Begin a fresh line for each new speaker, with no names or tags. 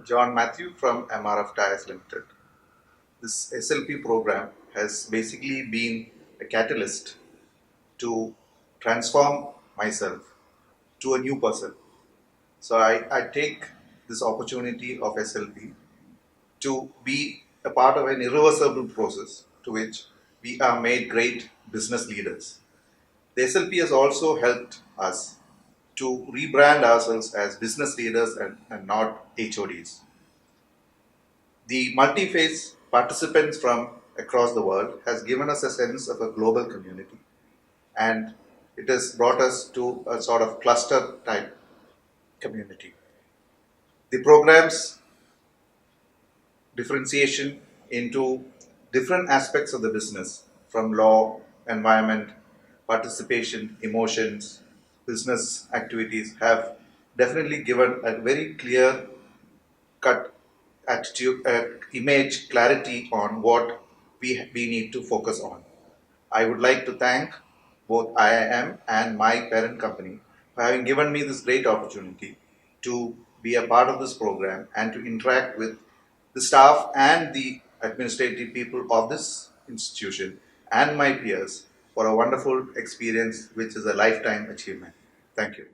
John Mathew from MRF Ltd. This SLP program has basically been a catalyst to transform myself to a new person. So I take this opportunity of SLP to be a part of an irreversible process to which we are made great business leaders. The SLP has also helped us to rebrand ourselves as business leaders and not HODs. The multi-phase participants from across the world has given us a sense of a global community, and it has brought us to a sort of cluster type community. The program's differentiation into different aspects of the business from law, environment, participation, emotions, business activities have definitely given a very clear cut attitude, image, clarity on what we need to focus on. I would like to thank both IIM and my parent company for having given me this great opportunity to be a part of this program and to interact with the staff and the administrative people of this institution and my peers for a wonderful experience which is a lifetime achievement. Thank you.